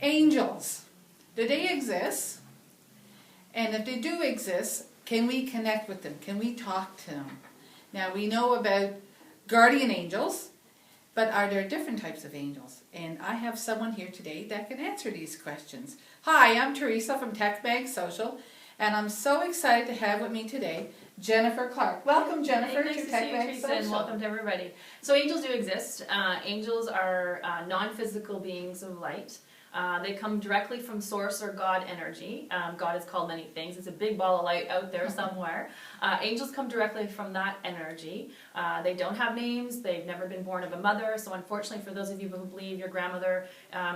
Angels, do they exist? And if they do exist, can we connect with them? Can we talk to them? Now, we know about guardian angels, but are there different types of angels? And I have someone here today that can answer these questions. Hi, I'm Teresa from Tech Bank Social, and I'm so excited to have with me today Jennifer Clark. Welcome, Jennifer, nice to Tech Bank Social. And welcome to everybody. So angels do exist. Angels are non-physical beings of light. They come directly from source or God energy. God is called many things. It's a big ball of light out there somewhere. Angels come directly from that energy. They don't have names. They've never been born of a mother. So unfortunately, for those of you who believe your grandmother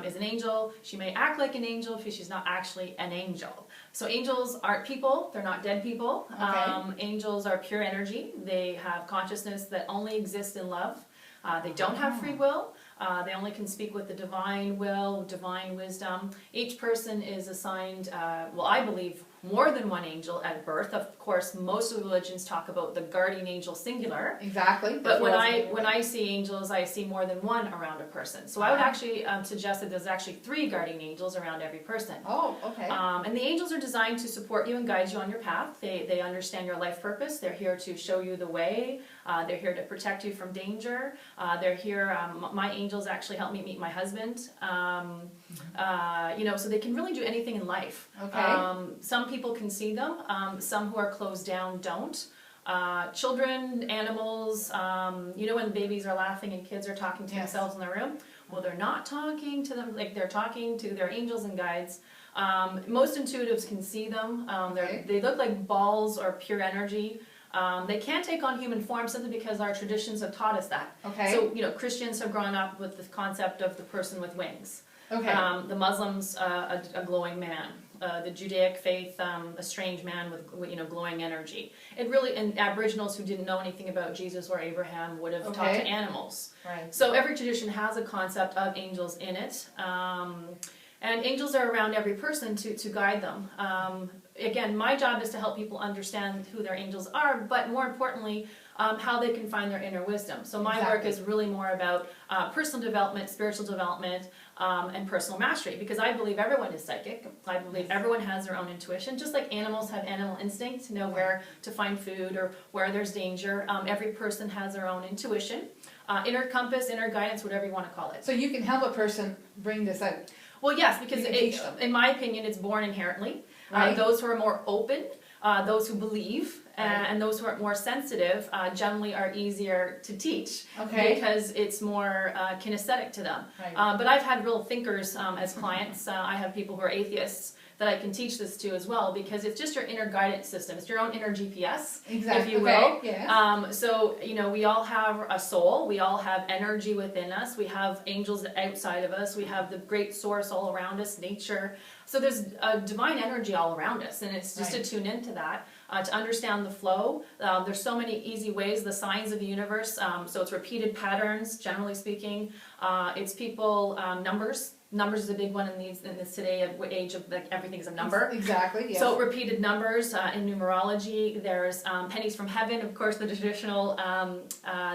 is an angel, she may act like an angel because she's not actually an angel. So angels aren't people. They're not dead people. Okay. Angels are pure energy. They have consciousness that only exists in love. They don't have free will. They only can speak with the divine will, divine wisdom. Each person is assigned, well, I believe, more than one angel at birth. Of course, most of the religions talk about the guardian angel singular. Exactly. But when I see angels, I see more than one around a person. So I would actually suggest that there's actually 3 guardian angels around every person. Oh, okay. And the angels are designed to support you and guide you on your path. They understand your life purpose. They're here to show you the way. They're here to protect you from danger. They're here, my angels actually help me meet my husband. You know, so they can really do anything in life. Okay. Some people can see them. Some who are closed down don't. Children, animals, you know when babies are laughing and kids are talking to themselves in their room? Well, they're not talking to them, like they're talking to their angels and guides. Most intuitives can see them. They look like balls or pure energy. They can't take on human form simply because our traditions have taught us that. Okay. So, you know, Christians have grown up with the concept of the person with wings. Okay. The Muslims, a glowing man. The Judaic faith, a strange man with you know, glowing energy. It really, and Aboriginals who didn't know anything about Jesus or Abraham would have taught to animals. Right. So every tradition has a concept of angels in it. And angels are around every person to guide them. Again, my job is to help people understand who their angels are, but more importantly, how they can find their inner wisdom. So my work is really more about personal development, spiritual development, and personal mastery, because I believe everyone is psychic. I believe everyone has their own intuition, just like animals have animal instinct to know where to find food or where there's danger. Every person has their own intuition, inner compass, inner guidance, whatever you want to call it. So you can help a person bring this out? Well, yes, because in my opinion, it's born inherently. Right. Those who are more open, those who believe, and those who are more sensitive generally are easier to teach because it's more kinesthetic to them. Right. But I've had real thinkers as clients. I have people who are atheists that I can teach this to as well, because it's just your inner guidance system. It's your own inner GPS, if you will. Yes. So, you know, we all have a soul. We all have energy within us. We have angels outside of us. We have the great source all around us, nature. So there's a divine energy all around us, and it's just to tune into that, to understand the flow. There's so many easy ways, the signs of the universe. So it's repeated patterns, generally speaking. It's people, numbers. Numbers is a big one in this today age of like everything's a number. Exactly. Yes. So repeated numbers in numerology. There's pennies from heaven, of course, the traditional.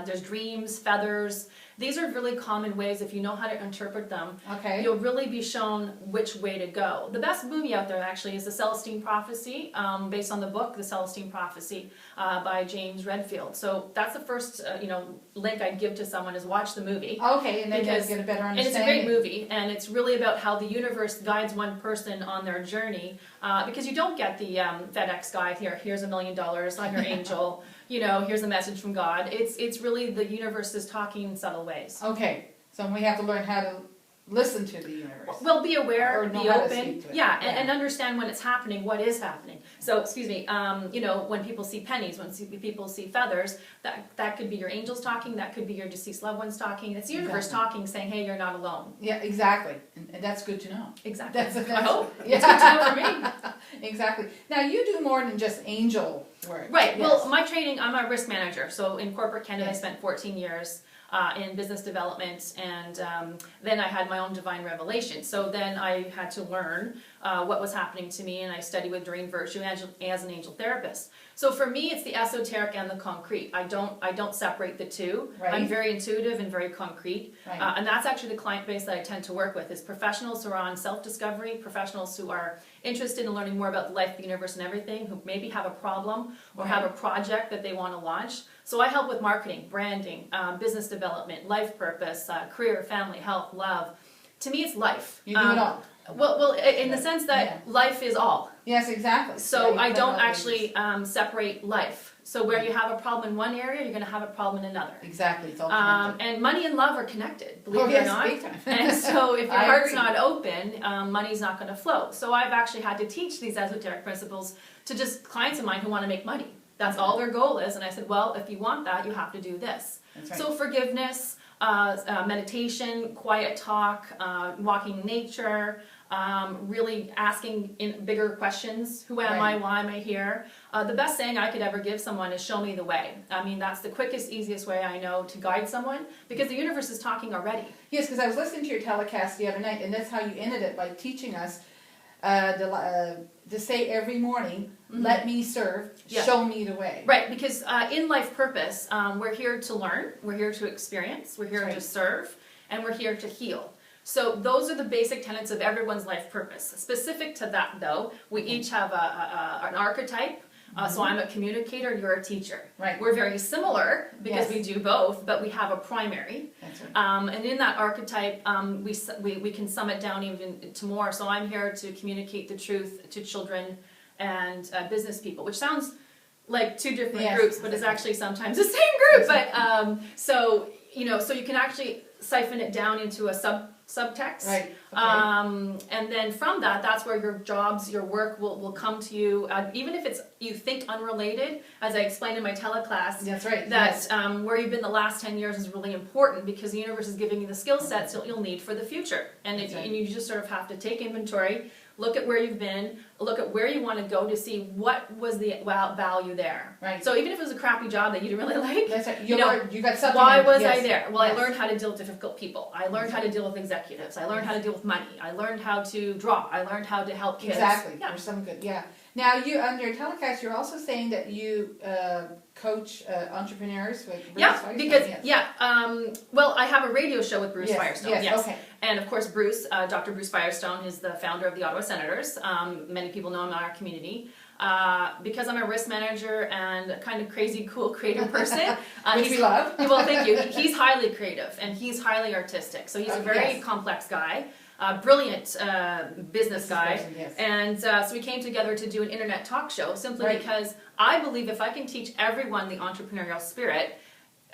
There's dreams, feathers. These are really common ways. If you know how to interpret them, you'll really be shown which way to go. The best movie out there actually is The Celestine Prophecy, based on the book The Celestine Prophecy by James Redfield. So that's the first you know, link I'd give to someone is watch the movie. Okay, and then you get a better understanding. And it's a great movie, and it's really about how the universe guides one person on their journey, because you don't get the FedEx guy here. Here's $1 million. I'm your angel. You know, here's a message from God. It's really the universe is talking in subtle ways. Okay, so we have to learn how to listen to the universe. Well, be aware, or be open, and understand when it's happening, what is happening. So, excuse me, you know, when people see pennies, when people see feathers, that could be your angels talking, that could be your deceased loved ones talking. It's the universe talking, saying, hey, you're not alone. Yeah, exactly, and that's good to know. Exactly. That's I hope. It's good to know for me. Exactly. Now, you do more than just angel work. Right. Yes. Well, my training, I'm a risk manager. So in corporate Canada, I spent 14 years. in business development, and then I had my own divine revelation. So then I had to learn what was happening to me, and I studied with Doreen Virtue as an angel therapist. So for me, it's the esoteric and the concrete. I don't separate the two. Right. I'm very intuitive and very concrete, Right. And that's actually the client base that I tend to work with, is professionals who are on self-discovery, professionals who are interested in learning more about the life, the universe, and everything, who maybe have a problem or Right. have a project that they want to launch. So I help with marketing, branding, business development, life purpose, career, family, health, love. To me, it's life. You do it all. Well, in the sense that life is all. Yes, exactly. So Yeah, I don't all actually separate life. So where you have a problem in one area, you're going to have a problem in another. Exactly, it's all connected. And money and love are connected, believe Oh, it yes, or not. big time. And so if your I heart's agree. not open, money's not going to flow. So I've actually had to teach these esoteric principles to just clients of mine who want to make money. That's all their goal is. And I said, well, if you want that, you have to do this. That's right. So forgiveness, meditation, quiet talk, walking in nature, really asking in bigger questions. Who am I? Right. Why am I here? The best saying I could ever give someone is show me the way. I mean, that's the quickest, easiest way I know to guide someone, because the universe is talking already. Yes, because I was listening to your telecast the other night, and that's how you ended it, by teaching us to say every morning, let me serve, Yeah. show me the way. Right, because in life purpose, we're here to learn, we're here to experience, we're here Right. to serve, and we're here to heal. So those are the basic tenets of everyone's life purpose. Specific to that, though, we each have an archetype. So I'm a communicator, you're a teacher. Right. We're very similar because Yes. we do both, but we have a primary. That's right. And in that archetype, we can sum it down even to more. So I'm here to communicate the truth to children and business people, which sounds like two different Yes. groups, but it's actually sometimes the same group. But so you can actually siphon it down into a subtext. Right. Okay. And then from that, that's where your jobs, your work will come to you, even if it's you think unrelated. As I explained in my teleclass, That's right. that yes. where you've been the last 10 years is really important, because the universe is giving you the skill sets that you'll need for the future. And, That's right. and you just sort of have to take inventory, look at where you've been, look at where you want to go to see what was the value there. Right. So even if it was a crappy job that you didn't really like, That's right. you know, You got something. why was yes. I there? Well, Yes. I learned how to deal with difficult people. I learned how to deal with executives. I learned how to deal with money. I learned how to draw. I learned how to help kids. Exactly. Yeah. There's some good. Yeah. Now you on your telecast, you're also saying that you coach entrepreneurs with Bruce Yeah, Firestone, because yes. well, I have a radio show with Bruce Yes, Firestone. yes, okay. And of course, Bruce, Dr. Bruce Firestone, is the founder of the Ottawa Senators. Many people know him in our community. Because I'm a risk manager and a kind of crazy, cool, creative person. Which we love. Well, thank you. He's highly creative and he's highly artistic. So he's a very Yes. complex guy, brilliant business guy. person, yes. And so we came together to do an internet talk show simply Right. because I believe if I can teach everyone the entrepreneurial spirit,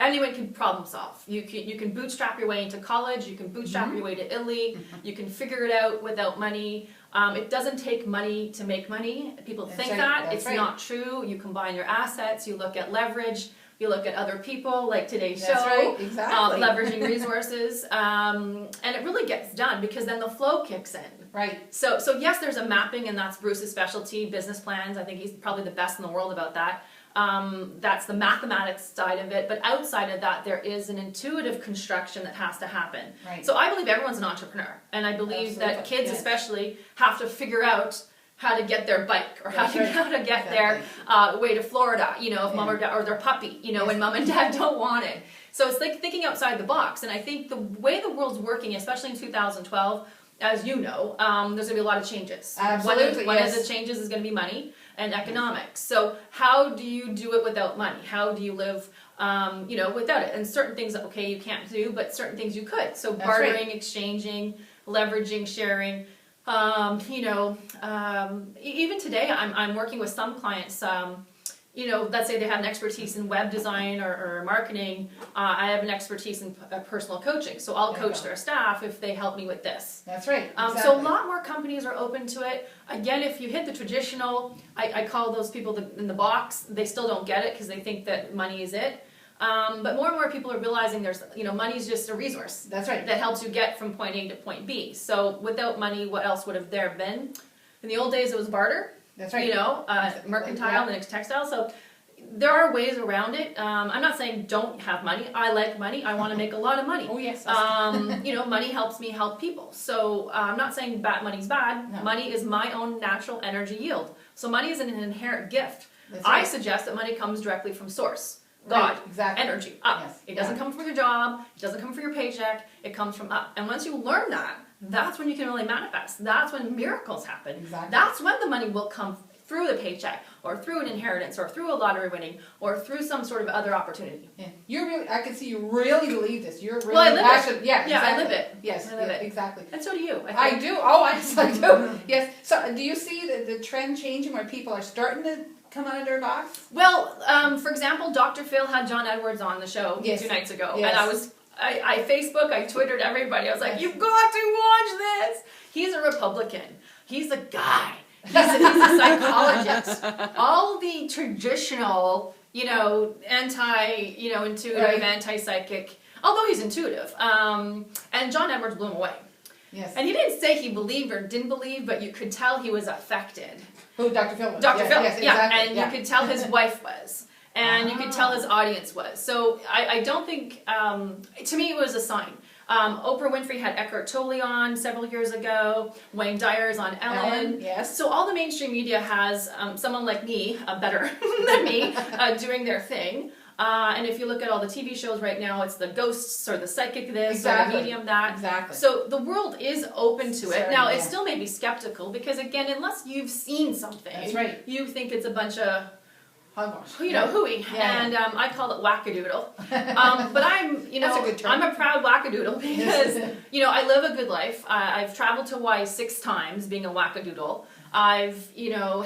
anyone can problem solve. You can bootstrap your way into college. You can bootstrap Mm-hmm. your way to Italy. You can figure it out without money. It doesn't take money to make money. People That's think right, that. that's It's right. not true. You combine your assets. You look at leverage. You look at other people, like today's That's show. right, exactly. Leveraging resources. And it really gets done because then the flow kicks in. Right. So yes, there's a mapping, and that's Bruce's specialty, business plans. I think he's probably the best in the world about that. That's the mathematics side of it. But outside of that, there is an intuitive construction that has to happen. Right. So I believe everyone's an entrepreneur. And I believe that Absolutely, kids yes. especially have to figure out how to get their bike, or how That's to, right. how to get Exactly. their way to Florida, if Yeah. mom or dad, or their puppy, when mom and dad don't want it. So it's like thinking outside the box. And I think the way the world's working, especially in 2012, as you know, there's going to be a lot of changes. Absolutely, One yes. of the changes is going to be money and economics. So how do you do it without money? How do you live, without it? And certain things, okay, you can't do, but certain things you could. So That's bartering, right. exchanging, leveraging, sharing. Even today, I'm working with some clients. Let's say they have an expertise in web design or marketing. I have an expertise in personal coaching, so I'll There you coach go. their staff if they help me with this. That's right. Exactly. So a lot more companies are open to it. Again, if you hit the traditional, I call those people in the box. They still don't get it because they think that money is it. But more and more people are realizing money is just a resource That's right. that helps you get from point A to point B. So without money, what else would have there been? In the old days, it was barter. That's right. Mercantile, Yeah. the next textile. So there are ways around it. I'm not saying don't have money. I like money. I want to make a lot of money. Oh, yes. Money helps me help people. So I'm not saying money's bad. No. Money is my own natural energy yield. So money isn't an inherent gift. That's right. I suggest that money comes directly from source. God, Right, exactly. energy, up. Yes, It doesn't come from your job. It doesn't come from your paycheck. It comes from up. And once you learn that, that's when you can really manifest. That's when miracles happen. Exactly. That's when the money will come through the paycheck, or through an inheritance, or through a lottery winning, or through some sort of other opportunity. Yeah. You're really, I can see you really believe this. You're really Well, I live passionate. it. Yeah, Yeah, I exactly. live it. Yes, I live yeah, it. exactly. And so do you. I do. Oh, I do. Yes. So, do you see the trend changing where people are starting to come out of their box? Well, for example, Dr. Phil had John Edwards on the show 2 nights ago, Yes. and I Facebook, I Twittered everybody. I was like, you've got to watch this. He's a Republican. He's a guy. He's a psychologist. All the traditional, intuitive, Right. anti-psychic, although he's intuitive. And John Edwards blew him away. Yes. And he didn't say he believed or didn't believe, but you could tell he was affected. Who Dr. Phil was? Dr. Phil, Yes, yeah, exactly. and you could tell his wife was, and you could tell his audience was. So I don't think, to me, it was a sign. Oprah Winfrey had Eckhart Tolle on several years ago. Wayne Dyer's on Ellen. Yes. So all the mainstream media has someone like me, better than me, doing their thing. And if you look at all the TV shows right now, it's the ghosts or the psychic this Exactly. or the medium that. Exactly. So the world is open to it. Certainly, Now, it yeah. still may be skeptical because, again, unless you've seen something, That's right. you think it's a bunch of, Hogwash. hooey. Yeah. And I call it wackadoodle. But I'm, That's a good term. I'm a proud wackadoodle because, I live a good life. I've traveled to Hawaii 6 times being a wackadoodle. I've,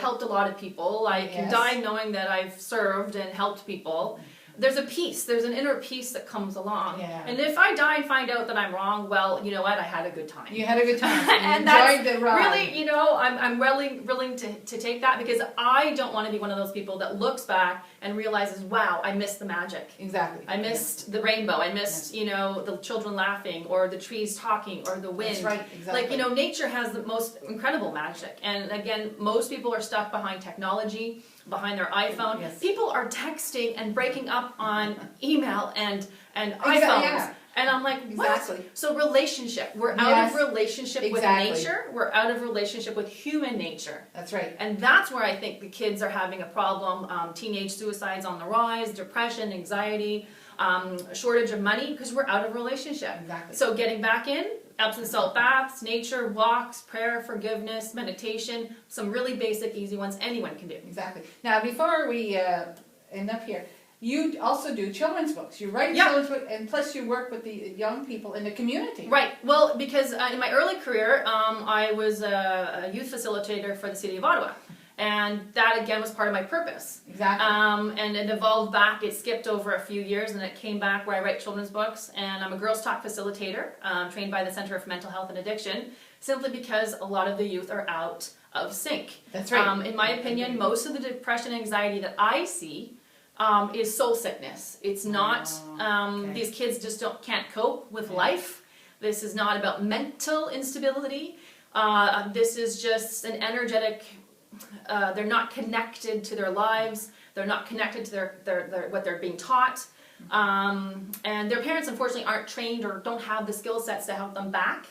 helped a lot of people. I can Yes. die knowing that I've served and helped people. There's a peace. There's an inner peace that comes along. Yeah. And if I die and find out that I'm wrong, well, you know what? I had a good time. You had a good time. You And that's enjoyed the ride. really, I'm willing to take that because I don't want to be one of those people that looks back and realizes, wow, I missed the magic. Exactly. I missed the rainbow. I missed, the children laughing or the trees talking or the wind. That's right. Exactly. Like, nature has the most incredible magic. And again, most people are stuck behind technology, behind their iPhone. Yes. People are texting and breaking up on email and Exactly, iPhones. yeah. And I'm like, what? Exactly. So relationship. We're out Yes, of relationship exactly. with nature. We're out of relationship with human nature. That's right. And that's where I think the kids are having a problem. Teenage suicides on the rise, depression, anxiety, shortage of money because we're out of relationship. Exactly. So getting back in, Epsom salt baths, nature, walks, prayer, forgiveness, meditation, some really basic, easy ones anyone can do. Exactly. Now, before we end up here, you also do children's books. You write Yeah. children's books, and plus you work with the young people in the community. Right. Well, because in my early career, I was a youth facilitator for the city of Ottawa. And that, again, was part of my purpose. Exactly. And it evolved back. It skipped over a few years, and it came back where I write children's books. And I'm a Girls Talk facilitator, trained by the Center for Mental Health and Addiction, simply because a lot of the youth are out of sync. That's right. In my opinion, most of the depression and anxiety that I see is soul sickness. It's not, okay. These kids just can't cope with life. This is not about mental instability. This is just an energetic, they're not connected to their lives. They're not connected to their what they're being taught. And their parents, unfortunately, aren't trained or don't have the skill sets to help them back.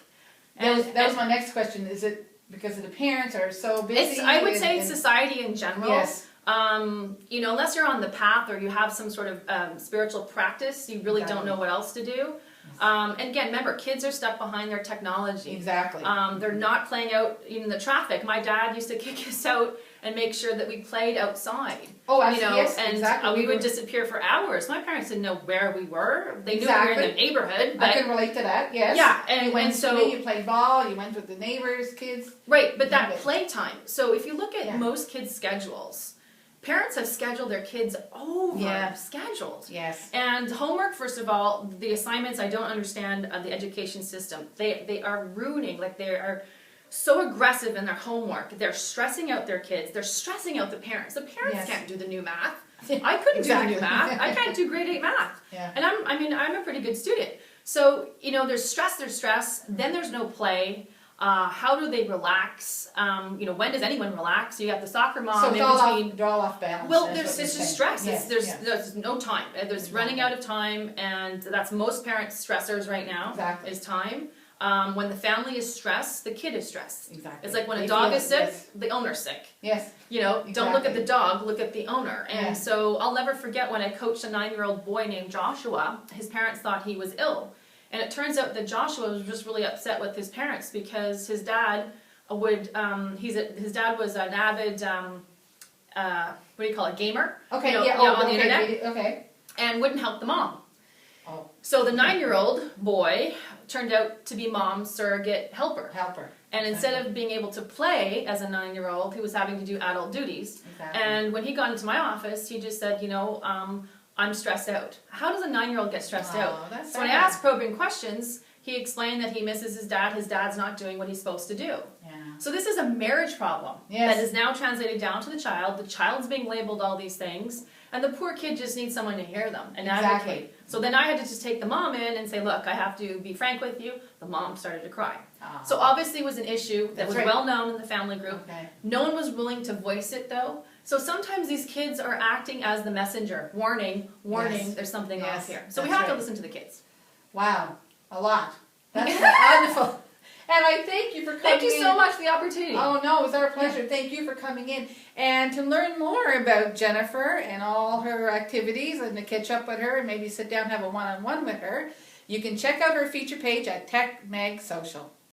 That was my next question. Is it because the parents are so busy? I would say it's society in general. Yes. Unless you're on the path or you have some sort of spiritual practice, you really don't know what else to do. And again, remember, kids are stuck behind their technology. Exactly. They're not playing out in the traffic. My dad used to kick us out and make sure that we played outside. Oh, absolutely. Yes, and exactly. we would disappear for hours. My parents didn't know where we were. They knew we Exactly. were in the neighborhood. I But can relate to that. Yes. yeah, You went and so swimming, you played ball, you went with the neighbors' kids. right, but that Love it. playtime. So if you look at Yeah. most kids' schedules, parents have scheduled their kids over Yeah. scheduled. Yes. And homework, first of all, the assignments, I don't understand the education system. They are ruining, like they are so aggressive in their homework. They're stressing out their kids. They're stressing out the parents. The parents Yes. can't do the new math. I couldn't do the Exactly. new math. I can't do grade 8 math. Yeah. And I'm a pretty good student. So, there's stress, then there's no play. How do they relax? When does anyone relax? You got the soccer mom So in between. it's all off balance. Well, that's it's what just you're saying. stress. Yes, There's no time. There's running out of time, and that's most parents' stressors right now. Exactly. Is time. When the family is stressed, the kid is stressed. Exactly. It's like when a They dog feel is it, sick, yes. the owner's sick. Yes. Don't look at the dog, look at the owner. And Yeah. so I'll never forget when I coached a 9-year-old boy named Joshua. His parents thought he was ill. And it turns out that Joshua was just really upset with his parents because his dad his dad was an avid, gamer? Okay, on the internet. Okay. And wouldn't help the mom. Oh, So the 9-year-old boy turned out to be mom's surrogate helper. helper. And instead of being able to play as a 9-year-old, he was having to do adult duties. Exactly. And when he got into my office, he just said, I'm stressed out. How does a 9-year-old get stressed out? That's So when I sad. asked probing questions, he explained that he misses his dad. His dad's not doing what he's supposed to do. Yeah. So this is a marriage problem Yes. that is now translated down to the child. The child's being labeled all these things, and the poor kid just needs someone to hear them and Exactly. advocate. So then I had to just take the mom in and say, look, I have to be frank with you. The mom started to cry. So obviously it was an issue that That's was right. well known in the family group. Okay. No one was willing to voice it though. So sometimes these kids are acting as the messenger. Warning, Yes. there's something Yes, off here. So we that's have to right. listen to the kids. Wow, a lot. That's wonderful. And I thank you for coming Thank you in. so much for the opportunity. Oh no, it was our pleasure. Thank you for coming in. And to learn more about Jennifer and all her activities and to catch up with her and maybe sit down and have a one-on-one with her, you can check out her feature page at Tech Mag Social.